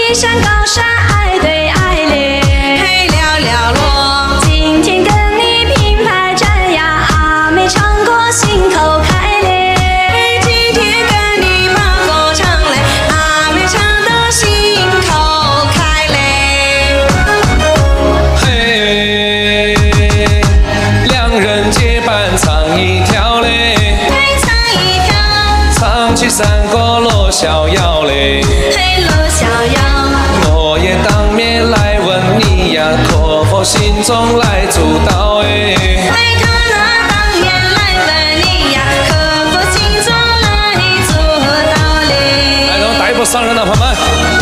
一山高山，爱对爱嘞。嘿了了咯，今天跟你平排站呀，阿妹唱过心口开嘞。嘿今天跟你把歌唱嘞，阿妹唱到心口开嘞。嘿，两人结伴唱一条嘞，嘿唱一条，唱起山歌乐逍遥嘞。嘿乐逍遥。我也当面来问你呀，可否心中来主导哎？嘿可那当面来问你呀，可否心中来做到嘞？来，让我带一波上人的朋友们。